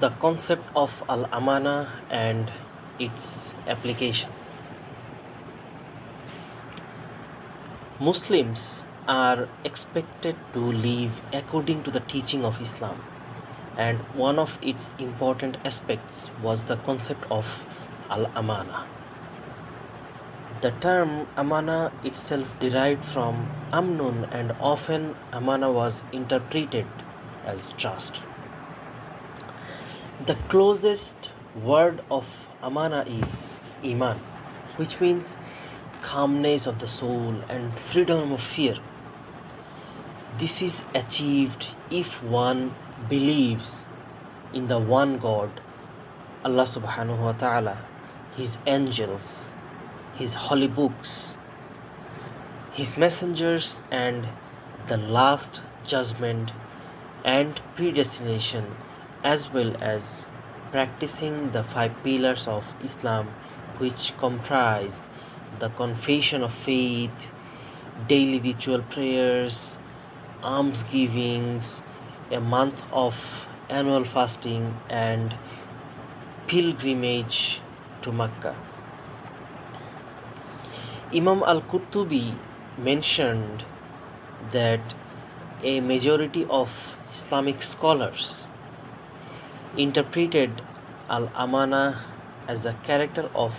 The concept of al-Amanah and its applications. Muslims are expected to live according to the teaching of Islam, and one of its important aspects was the concept of al-Amanah. The term Amanah itself derived from Amnun, and often Amanah was interpreted as trust. The closest word of Amanah is Iman, which means calmness of the soul and freedom of fear. This is achieved if one believes in the one God, Allah subhanahu wa ta'ala, His angels, His holy books, His messengers, and the last judgment and predestination, as well as practicing the 5 pillars of Islam, which comprise the confession of faith, daily ritual prayers, almsgivings, a month of annual fasting, and pilgrimage to Mecca. Imam al-Qurtubi mentioned that a majority of Islamic scholars interpreted al-Amanah as the character of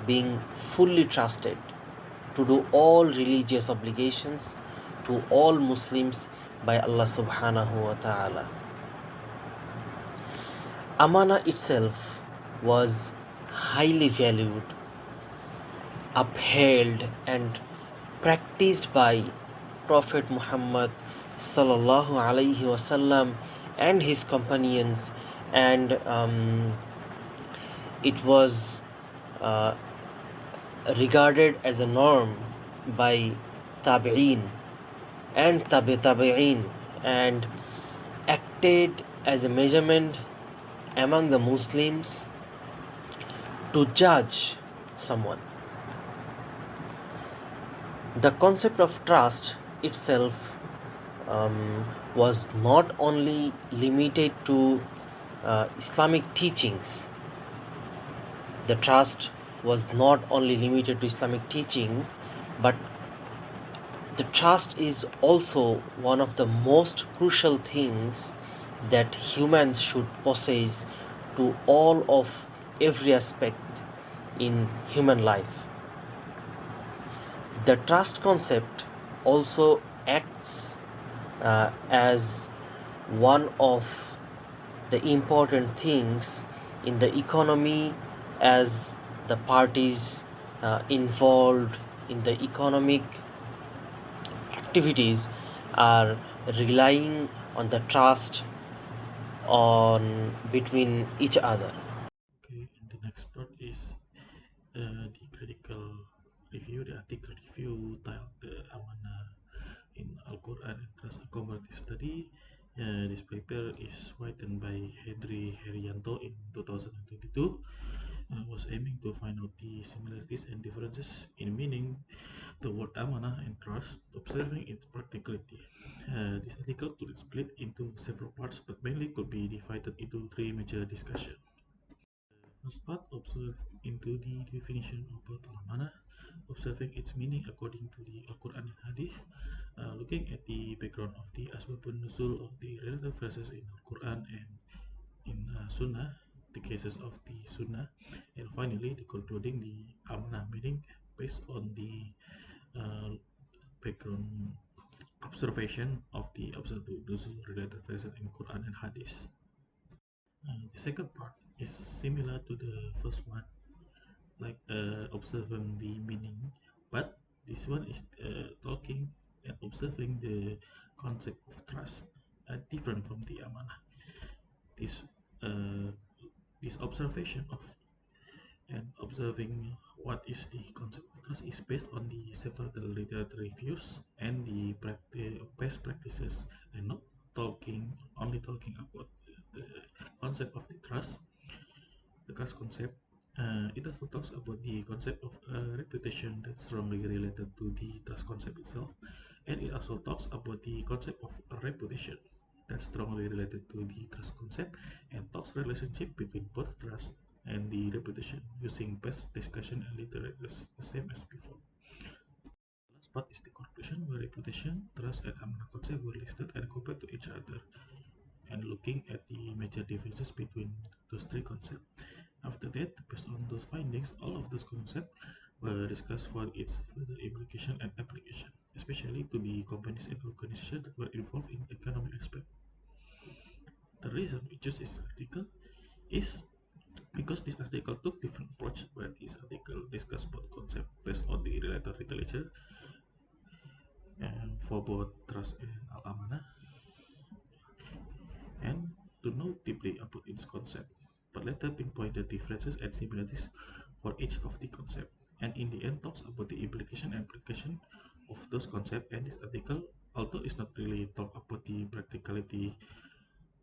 being fully trusted to do all religious obligations to all Muslims by Allah subhanahu wa ta'ala. Amanah itself was highly valued, upheld, and practiced by Prophet Muhammad sallallahu alaihi wasallam and his companions, and it was uh, regarded as a norm by tabi'in and tabi'in, and acted as a measurement among the Muslims to judge someone. The concept of trust itself was not only limited to Islamic teachings. The trust was not only limited to Islamic teaching, but the trust is also one of the most crucial things that humans should possess to all of every aspect in human life. The trust concept also acts as one of the important things in the economy, as the parties involved in the economic activities are relying on the trust on between each other. Okay, and the next part is the critical review, the article review titled the Amanah in Al-Quran and Trust, a comparative study. This paper is written by Henry Herianto in 2022. Was aiming to find out the similarities and differences in meaning the word amanah and trust, observing its practicality. This article could be split into several parts, but mainly could be divided into three major discussions. First part, observe into the definition of al-amanah, observing its meaning according to the Al-Quran and Hadith, looking at the background of the asbabun nuzul of the related phrases in Al-Quran and in Sunnah, the cases of the Sunnah, and finally, the concluding the amanah meaning based on the background observation of the observable nuzul related phrases in Quran and Hadith. The second part is similar to the first one, like observing the meaning, but this one is talking and observing the concept of trust, different from the amanah. This uh, this observation of and observing what is the concept of trust is based on the several literature reviews and the best practices, and not talking about the concept of the trust concept. It also talks about the concept of reputation that's strongly related to the trust concept itself, and it also talks about the concept of reputation. that's strongly related to the trust concept and talks relationship between both trust and the reputation using past discussion and literatures the same as before. The last part is the conclusion where reputation, trust, and amanah concept were listed and compared to each other and looking at the major differences between those three concepts. After that, based on those findings, all of those concepts were discussed for its further implication and application, especially to the companies and organizations that were involved in economic aspect. The reason we choose this article is because this article took different approach, where this article discussed both concepts based on the related literature and for both trust and al-amanah, and to know deeply about its concept, but later pinpoint the differences and similarities for each of the concept, and in the end talks about the implication and application of those concepts. And this article, although it's not really talk about the practicality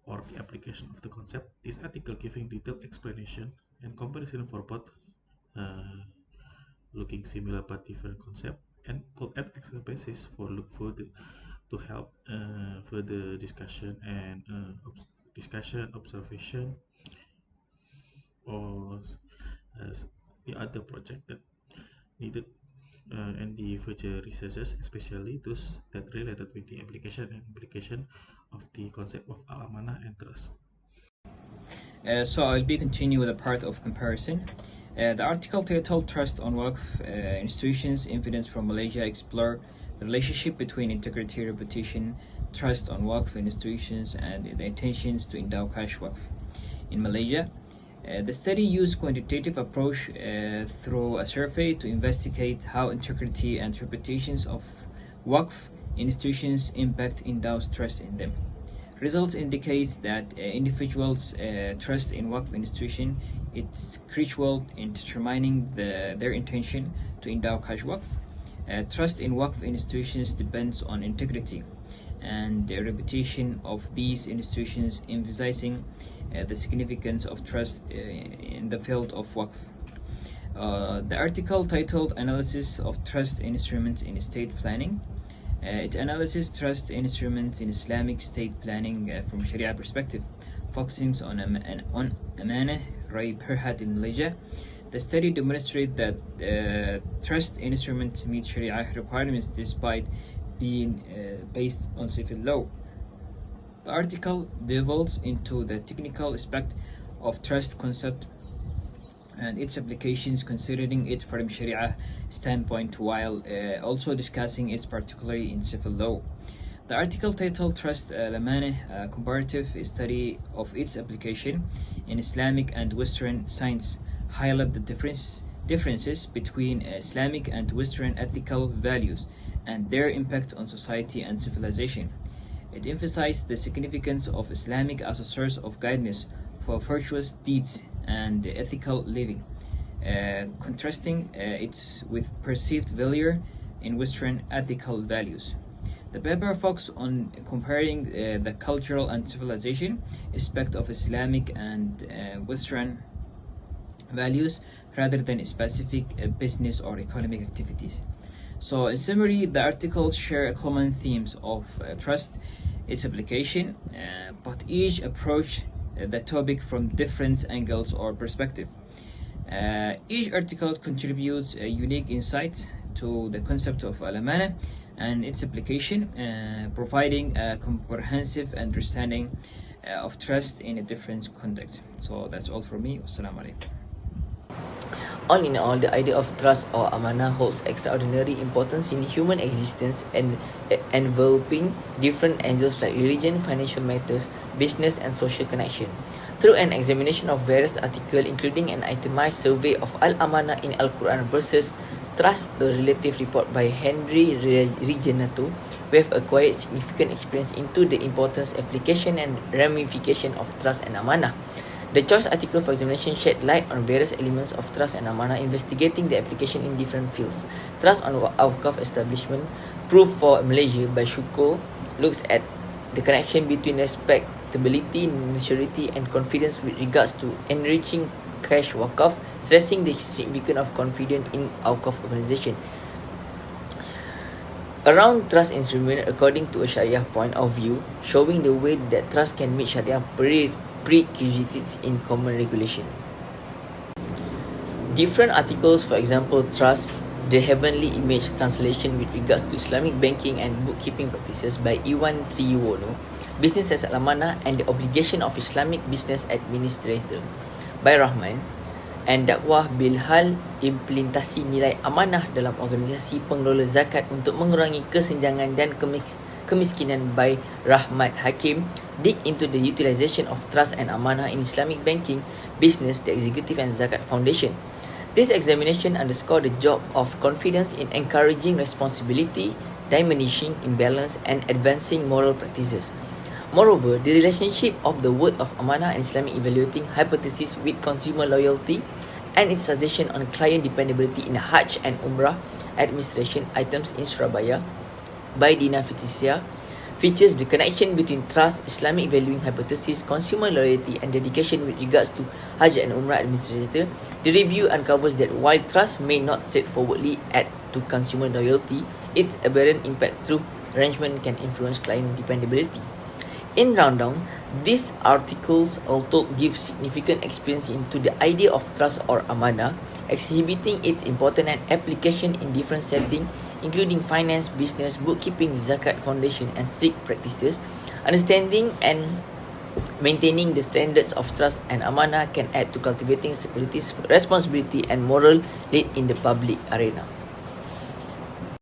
or the application of the concept, this article giving detailed explanation and comparison for both uh, looking similar but different concept, and could act as a basis for look further to help further discussion and discussion, observation, or as the other project that needed and the future researchers, especially those that related with the application and implication of the concept of al-amanah and trust. So I'll be continuing with a part of comparison. The article titled Trust on Waqf Institutions, Evidence from Malaysia explore the relationship between integrity, reputation, trust on Waqf institutions, and the intentions to endow cash Waqf. In Malaysia, the study used quantitative approach through a survey to investigate how integrity and reputations of Waqf institutions impact endow's trust in them. Results indicate that individuals' trust in Waqf institution is crucial in determining their intention to endow cash Waqf. Trust in Waqf institutions depends on integrity and the reputation of these institutions, emphasizing the significance of trust in the field of Waqf. The article titled Analysis of Trust Instruments in State Planning. It analyzes trust instruments in Islamic state planning from Sharia perspective, focusing on Amanah, Rai Perhat in Malaysia. The study demonstrates that trust instruments meet Sharia requirements despite being based on civil law. The article delves into the technical aspect of trust concept and its applications, considering it from Sharia standpoint while also discussing its particularly in civil law. The article titled Trust al-Amanah, a comparative study of its application in Islamic and Western science, highlight the differences between Islamic and Western ethical values and their impact on society and civilization. It emphasized the significance of Islamic as a source of guidance for virtuous deeds and ethical living, contrasting it with perceived failure in Western ethical values. The paper focuses on comparing the cultural and civilization aspect of Islamic and Western values rather than specific business or economic activities. So in summary, the articles share common themes of trust, its application, but each approach the topic from different angles or perspective. Each article contributes a unique insight to the concept of al-amanah and its application, providing a comprehensive understanding of trust in a different context. So that's all from me. Wassalamu alaikum. All in all, the idea of trust or amanah holds extraordinary importance in human existence and enveloping different angles like religion, financial matters, business, and social connection. Through an examination of various articles, including an itemized survey of al-amanah in Al-Quran versus trust, a relative report by Henry Regenato, we have acquired significant experience into the importance, application, and ramification of trust and amanah. The choice article for examination shed light on various elements of trust and amanah, investigating the application in different fields. Trust on Awqaf establishment, proof for Malaysia by Shuko, looks at the connection between respectability, maturity, and confidence with regards to enriching cash waqaf, stressing the significance of confidence in Awqaf organization. Around trust instrument according to a Sharia point of view, showing the way that trust can meet Sharia prerequisites in common regulation. Different articles, for example, Trust, the Heavenly Image translation with regards to Islamic banking and bookkeeping practices by Iwan Triwono, Business as Al-Amanah and the Obligation of Islamic Business Administrator by Rahman, and dakwah bilhal implementasi nilai amanah dalam organisasi pengelola zakat untuk mengurangi kesenjangan dan kemiskinan by Rahmat Hakim, dig into the utilization of trust and amanah in Islamic banking, business, the executive and zakat foundation. This examination underscored the job of confidence in encouraging responsibility, diminishing imbalance and advancing moral practices. Moreover, the relationship of the word of amanah and Islamic evaluating hypothesis with consumer loyalty and its suggestion on client dependability in Hajj and Umrah administration items in Surabaya by Dina Fitisia features the connection between trust, Islamic valuing hypothesis, consumer loyalty and dedication with regards to Hajj and Umrah administrator. The review uncovers that while trust may not straightforwardly add to consumer loyalty, its aberrant impact through arrangement can influence client dependability. In rundown, these articles also give significant experience into the idea of trust or amanah, exhibiting its importance and application in different settings, including finance, business, bookkeeping, zakat, foundation, and strict practices. Understanding and maintaining the standards of trust and amanah can add to cultivating stability, responsibility, and moral lead in the public arena.